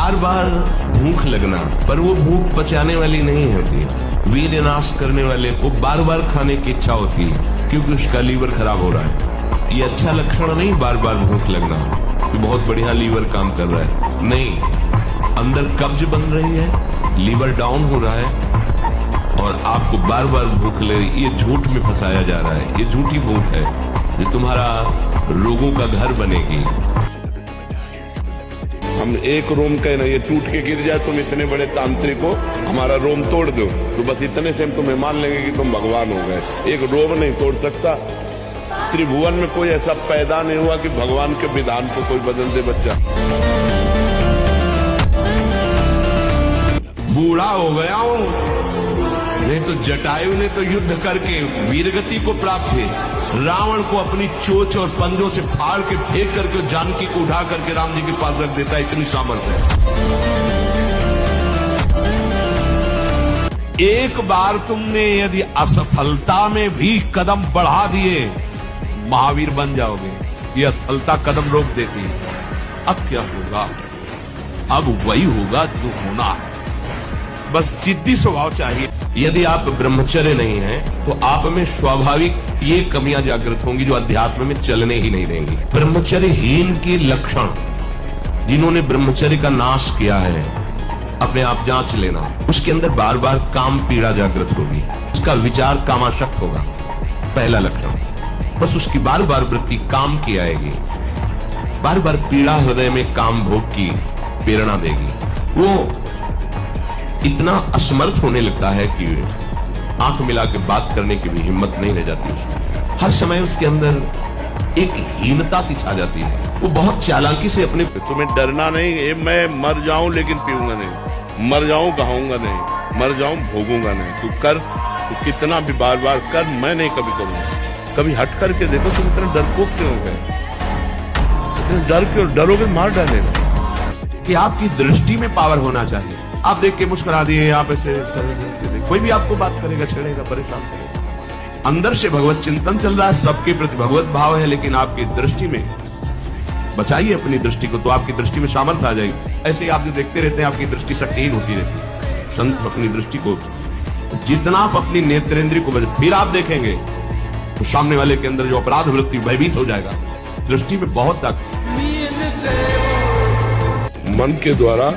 बार बार भूख लगना, पर वो भूख पचाने वाली नहीं होती, वीर्य नाश करने वाले को बार बार खाने की इच्छा होती है क्योंकि उसका लीवर खराब हो रहा है। ये अच्छा लक्षण नहीं, बार बार भूख लगना कि बहुत बढ़िया लीवर काम कर रहा है, नहीं, अंदर कब्ज बन रही है, लीवर डाउन हो रहा है और आपको बार बार भूख ले रही, ये झूठ में फंसाया जा रहा है। ये झूठी भूख है जो तुम्हारा रोगों का घर बनेगी। हम एक रोम का ये टूट के गिर जाए, तुम इतने बड़े तांत्रिक हो, हमारा रोम तोड़ दो, तो बस इतने से हम तुम्हें मान लेंगे कि तुम भगवान हो गए। एक रोम नहीं तोड़ सकता। त्रिभुवन में कोई ऐसा पैदा नहीं हुआ कि भगवान के विधान को कोई बदल दे। बच्चा बूढ़ा हो गया हूं, नहीं तो जटायु ने तो युद्ध करके वीरगति को प्राप्त हुई। रावण को अपनी चोंच और पंजों से फाड़ के फेंक करके जानकी को उठा करके राम जी के पास रख देता है, इतनी सामर्थ्य है। एक बार तुमने यदि असफलता में भी कदम बढ़ा दिए, महावीर बन जाओगे। ये असफलता कदम रोक देती है। अब क्या होगा? अब वही होगा जो होना है। बस जिद्दी स्वभाव चाहिए। यदि आप ब्रह्मचर्य नहीं हैं, तो आप में स्वाभाविक ये कमियां जागृत होंगी जो अध्यात्म में चलने ही नहीं देंगी। ब्रह्मचर्यहीन के लक्षण, जिन्होंने ब्रह्मचर्य का नाश किया है, अपने आप जांच लेना। उसके अंदर बार बार काम पीड़ा जागृत होगी, उसका विचार कामाशक्त होगा, पहला लक्षण। बस उसकी बार बार वृत्ति काम की आएगी, बार बार पीड़ा हृदय में काम भोग की प्रेरणा देगी। वो इतना असमर्थ होने लगता है कि आंख मिला के बात करने की भी हिम्मत नहीं रह जाती। हर समय उसके अंदर एक हीनता सी छा जाती है। वो बहुत चालाकी से अपने, तुम्हें डरना नहीं, मैं मर जाऊं लेकिन पीऊंगा नहीं, मर जाऊं कहूंगा नहीं, मर जाऊं भोगूंगा नहीं। तू कर, तू कितना भी बार बार कर, मैं नहीं कभी करूंगा। कभी हट करके देखो, तुम इतना डरपोक क्यों हो गए? इतने डर क्यों? डरोगे मार डालेगा। कि आपकी दृष्टि में पावर होना चाहिए। आप देख के मुस्कुरा दिए, आप ऐसे कोई भी आपको बात करेगा, छेड़ेगा, परेशान करेगा। अंदर से भगवत चिंतन चल रहा है, सबके प्रति भगवत भाव है, लेकिन आपकी दृष्टि में, बचाइए अपनी दृष्टि को, तो आपकी दृष्टि में सामर्थ्य आ जाएगी। ऐसे ही आप जो देखते रहते हैं, आपकी दृष्टि शक्तिहीन होती रहती है। संत अपनी दृष्टि को, जितना आप अपनी नेत्रेंद्रिय को फिर आप देखेंगे तो सामने वाले के अंदर जो अपराध वृत्ति भयभीत हो जाएगा। दृष्टि में बहुत ताकत। मन के द्वारा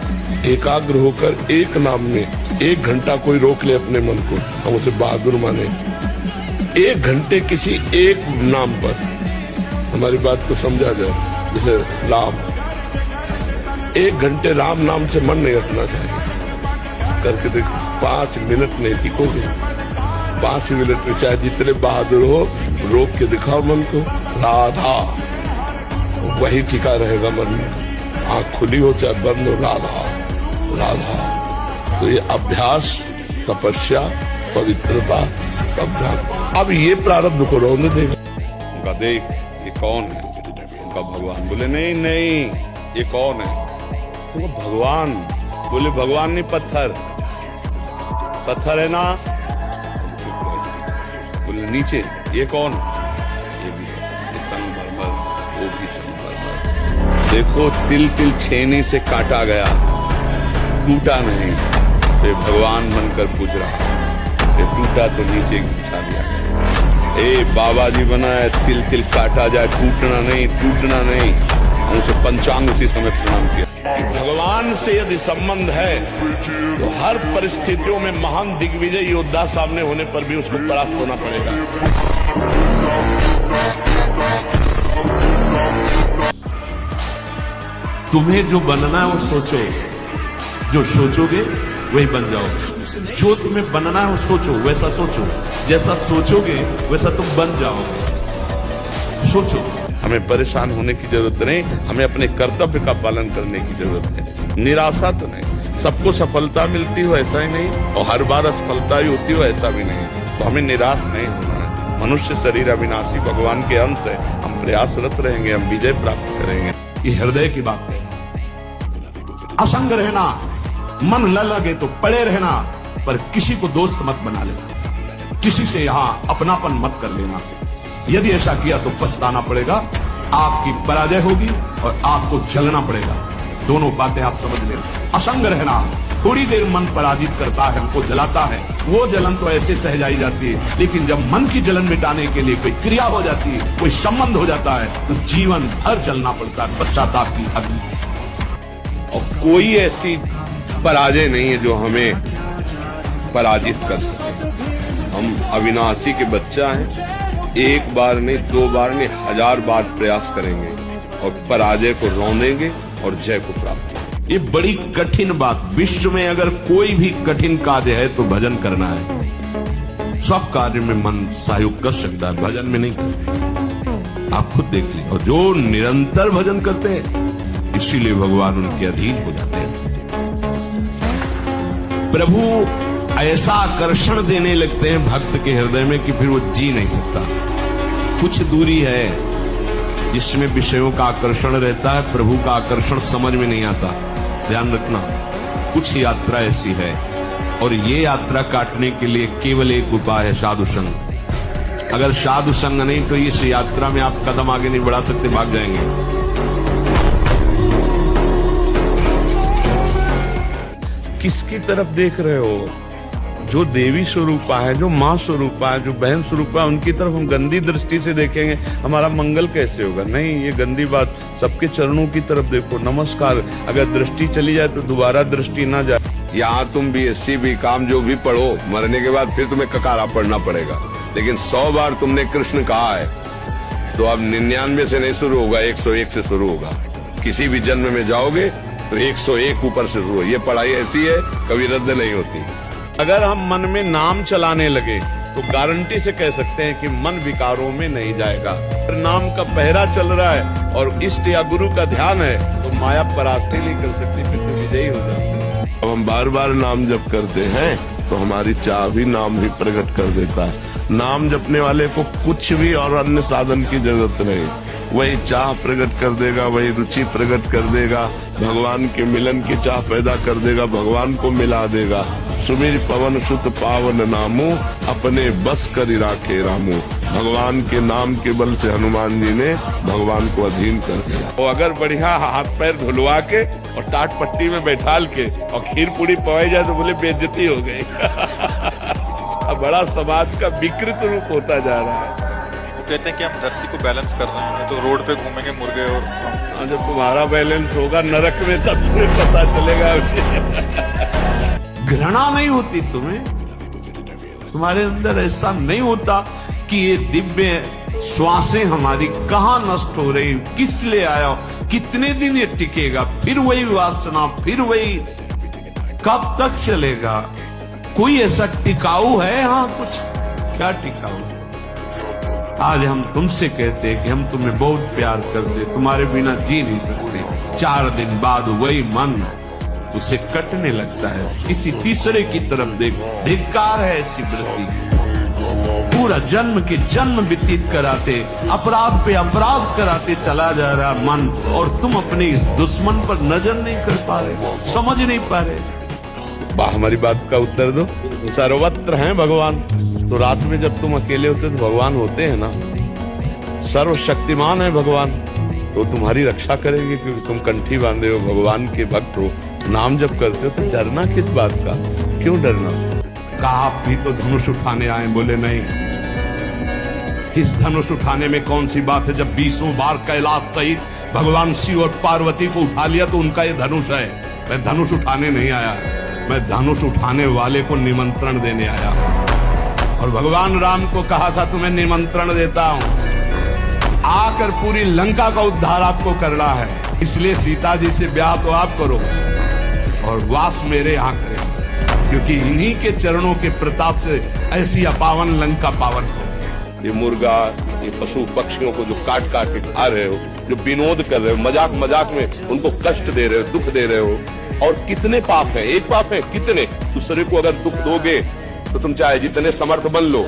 एकाग्र होकर एक नाम में 1 घंटा कोई रोक ले अपने मन को, हम उसे बहादुर माने। 1 घंटे किसी एक नाम पर, हमारी बात को समझा जाए, जैसे राम, 1 घंटे राम नाम से मन नहीं हटना चाहिए। करके देख, 5 मिनट नहीं टिकोगे। 5 मिनट में चाहे जितने बहादुर हो, रोक के दिखाओ मन को, राधा, वही टिका रहेगा मन में। आंख खुली हो चाहे बंद हो, राधा राधा। तो ये अभ्यास, तपस्या, पवित्रता, अभ्यास। अब ये प्रारब्ध को रोने देगा। उनका देख, ये कौन है? उनका भगवान। बोले नहीं नहीं, ये कौन है? तो भगवान। बोले भगवान नहीं, पत्थर। पत्थर है ना? बोले नीचे, ये कौन? ये भी है, ये संगमरमर, वो भी संगमरमर। देखो, तिल तिल छेनी से काटा गया, टूटा नहीं, ये भगवान बनकर पूज रहा। ये टूटा तो नीचे बिछा दिया गया। ए बाबा जी बना है, तिल तिल काटा जाए, टूटना नहीं, टूटना नहीं। उनसे पंचांग उसी समय प्रणाम किया। भगवान से यदि संबंध है तो हर परिस्थितियों में महान दिग्विजय योद्धा सामने होने पर भी उसको परास्त होना पड़ेगा। तुम्हें जो बनना है वो सोचो, जो सोचोगे वही बन जाओगे। जो तुम्हें बनना है वो सोचो, वैसा सोचो, जैसा सोचोगे वैसा तुम बन जाओगे। सोचो। हमें परेशान होने की जरूरत नहीं, हमें अपने कर्तव्य का पालन करने की जरूरत है। निराशा तो नहीं, सबको सफलता मिलती हो ऐसा ही नहीं, और हर बार असफलता ही होती हो ऐसा भी नहीं। तो हमें निराश नहीं होना है। मनुष्य शरीर अविनाशी, भगवान के अंश है। हम प्रयासरत रहेंगे, हम विजय प्राप्त करेंगे। ये हृदय की बात है। असंग रहना, मन न लगे तो पड़े रहना, पर किसी को दोस्त मत बना लेना, किसी से यहां अपनापन मत कर लेना। यदि ऐसा किया तो पछताना पड़ेगा, आपकी पराजय होगी और आपको जलना पड़ेगा। दोनों बातें आप समझ लें। असंग रहना थोड़ी देर मन पराजित करता है, हमको जलाता है, वो जलन तो ऐसे सह जाई जाती है, लेकिन जब मन की जलन मिटाने के लिए कोई क्रिया हो जाती है, कोई संबंध हो जाता है, तो जीवन भर जलना पड़ता है पश्चाताप की अग्नि। और कोई ऐसी पराजय नहीं है जो हमें पराजित कर सके। हम अविनाशी के बच्चा हैं, एक बार नहीं, दो बार नहीं, 1000 बार प्रयास करेंगे और पराजय को रौंदेंगे और जय को प्राप्त करेंगे। ये बड़ी कठिन बात, विश्व में अगर कोई भी कठिन कार्य है तो भजन करना है। सब कार्य में मन सहयोग कर सकता है, भजन में नहीं करते। आप खुद देख लीजिए, और जो निरंतर भजन करते हैं इसीलिए भगवान उनके अधीन हो जाते हैं। प्रभु ऐसा आकर्षण देने लगते हैं भक्त के हृदय में कि फिर वो जी नहीं सकता। कुछ दूरी है जिसमें विषयों का आकर्षण रहता है, प्रभु का आकर्षण समझ में नहीं आता। ध्यान रखना, कुछ यात्रा ऐसी है, और ये यात्रा काटने के लिए केवल एक उपाय है, साधु संग। अगर साधु संग नहीं तो इस यात्रा में आप कदम आगे नहीं बढ़ा सकते, भाग जाएंगे। किसकी तरफ देख रहे हो? जो देवी स्वरूपा है, जो माँ स्वरूपा है, जो बहन स्वरूपा है, उनकी तरफ हम गंदी दृष्टि से देखेंगे, हमारा मंगल कैसे होगा? नहीं, ये गंदी बात। सबके चरणों की तरफ देखो, नमस्कार। अगर दृष्टि चली जाए तो दोबारा दृष्टि ना जाए। यहाँ तुम BSc BCom जो भी पढ़ो, मरने के बाद फिर तुम्हें ककारा पढ़ना पड़ेगा, लेकिन 100 बार तुमने कृष्ण कहा है तो अब 99 से नहीं शुरू होगा, 101 से शुरू होगा। किसी भी जन्म में जाओगे तो 101 ऊपर से शुरू हो। ये पढ़ाई ऐसी है, कभी रद्द नहीं होती। अगर हम मन में नाम चलाने लगे तो गारंटी से कह सकते हैं कि मन विकारों में नहीं जाएगा। नाम का पहरा चल रहा है और इष्ट या गुरु का ध्यान है तो माया परास्त ही नहीं कर सकती, फिर तो विजयी हो जाती। अब हम बार बार नाम जप करते हैं तो हमारी चाह भी नाम ही प्रकट कर देता है। नाम जपने वाले को कुछ भी और अन्य साधन की जरूरत नहीं, वही चाह प्रकट कर देगा, वही रुचि प्रकट कर देगा, भगवान के मिलन की चाह पैदा कर देगा, भगवान को मिला देगा। सुमिर पवन सुत पावन नामो, अपने बस करि राखे रामो। भगवान के नाम के बल से हनुमान जी ने भगवान को अधीन कर दिया। और अगर बढ़िया हाथ पैर धुलवा के और टाट पट्टी में बैठाल के और खीर पूरी पवाई जाए तो बोले बेइज्जती हो गई। अब बड़ा समाज का विकृत रूप होता जा रहा है। कहते हैं कि हम धरती को बैलेंस कर रहे हैं, तो रोड पे घूमेंगे मुर्गे। और जब तुम्हारा बैलेंस होगा नरक में तब तुम्हें पता चलेगा। घृणा नहीं होती तुम्हें? तुम्हारे अंदर ऐसा नहीं होता कि ये दिव्य श्वासें हमारी कहाँ नष्ट हो रही, किस लिए आया, कितने दिन ये टिकेगा, फिर वही वासना, फिर वही, कब तक चलेगा? कोई ऐसा टिकाऊ है यहाँ? कुछ क्या टिकाऊ? आज हम तुमसे कहते हैं कि हम तुम्हें बहुत प्यार करते, तुम्हारे बिना जी नहीं सकते। 4 दिन बाद वही मन उसे कटने लगता है, किसी तीसरे की तरफ देख। धिक्कार है ऐसी वृत्ति। पूरा जन्म के जन्म व्यतीत कराते, अपराध पे अपराध कराते चला जा रहा मन, और तुम अपने इस दुश्मन पर नजर नहीं कर पा रहे, समझ नहीं पा रहे। वाह, हमारी बात का उत्तर दो। सर्वत्र हैं भगवान, तो रात में जब तुम अकेले होते तो भगवान होते हैं ना। सर्वशक्तिमान है भगवान, तो तुम्हारी रक्षा करेंगे क्योंकि तुम कंठी बांधे हो, भगवान के भक्त हो, नाम जब करते हो। तो डरना किस बात का? क्यों डरना? कहा आप भी तो धनुष उठाने आए, बोले नहीं। इस धनुष उठाने में कौन सी बात है? जब 20 बार कैलाश सहित भगवान शिव और पार्वती को उठा लिया तो उनका ये धनुष है। मैं धनुष उठाने नहीं आया, मैं धनुष उठाने वाले को निमंत्रण देने आया। और भगवान राम को कहा था तुम्हें निमंत्रण देता हूं, आकर पूरी लंका का उद्धार आपको करना है, इसलिए सीता जी से ब्याह तो आप करो और वास मेरे यहाँ करें, क्योंकि इन्हीं के चरणों के प्रताप से ऐसी अपावन लंका पावन हो। ये मुर्गा, ये पशु पक्षियों को जो काट काट के खा रहे हो, जो विनोद कर रहे हो, मजाक मजाक में उनको कष्ट दे रहे हो, दुख दे रहे हो, और कितने पाप है? एक पाप है? कितने? दूसरे को अगर दुख दोगे तो तुम चाहे जितने समर्थ बन लो,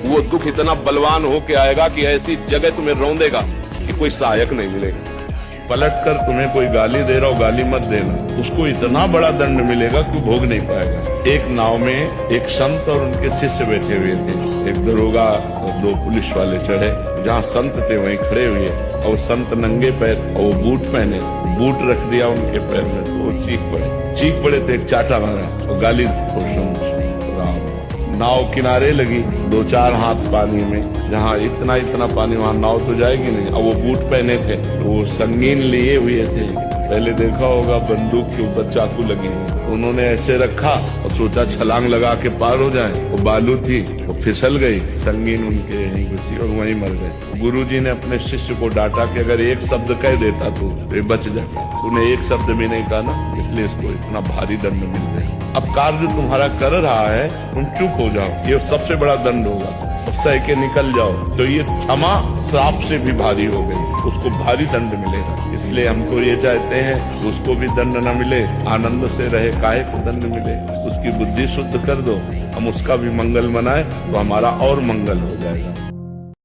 वो दुख इतना बलवान होके आएगा कि ऐसी जगह तुम्हें रौंदेगा कि कोई सहायक नहीं मिलेगा। पलट कर तुम्हें कोई गाली दे रहा हो, गाली मत देना, उसको इतना बड़ा दंड मिलेगा कि भोग नहीं पाएगा। एक नाव में एक संत और उनके शिष्य बैठे हुए थे, एक दरोगा और 2 पुलिस वाले चढ़े। जहाँ संत थे वहीं खड़े हुए और संत नंगे पैर और वो बूट पहने, बूट रख दिया उनके पैर में तो वो चीख पड़े तो एक चाटा मारा और गाली राम। नाव किनारे लगी, 2-4 हाथ पानी में, जहाँ इतना पानी वहाँ नाव तो जाएगी नहीं। अब वो बूट पहने थे तो वो संगीन लिए हुए थे, पहले देखा होगा बंदूक के ऊपर चाकू लगी, उन्होंने ऐसे रखा और सोचा छलांग लगा के पार हो जाए। वो बालू थी, वो फिसल गई, संगीन उनके यहीं घुसी और वहीं मर गए। गुरुजी ने अपने शिष्य को डांटा कि अगर एक शब्द कह देता तो ये बच जाता, तूने एक शब्द भी नहीं कहा ना, इसलिए इसको इतना भारी दंड मिल गया। अब कार्य तुम्हारा कर रहा है, तुम चुप हो जाओ, ये सबसे बड़ा दंड होगा, सह के निकल जाओ। तो ये क्षमा श्राप से भी भारी हो गई, उसको भारी दंड मिलेगा। इसलिए हमको ये चाहते हैं उसको भी दंड न मिले, आनंद से रहे, काहे को दंड मिले, उसकी बुद्धि शुद्ध कर दो, हम उसका भी मंगल मनाए तो हमारा और मंगल हो जाएगा।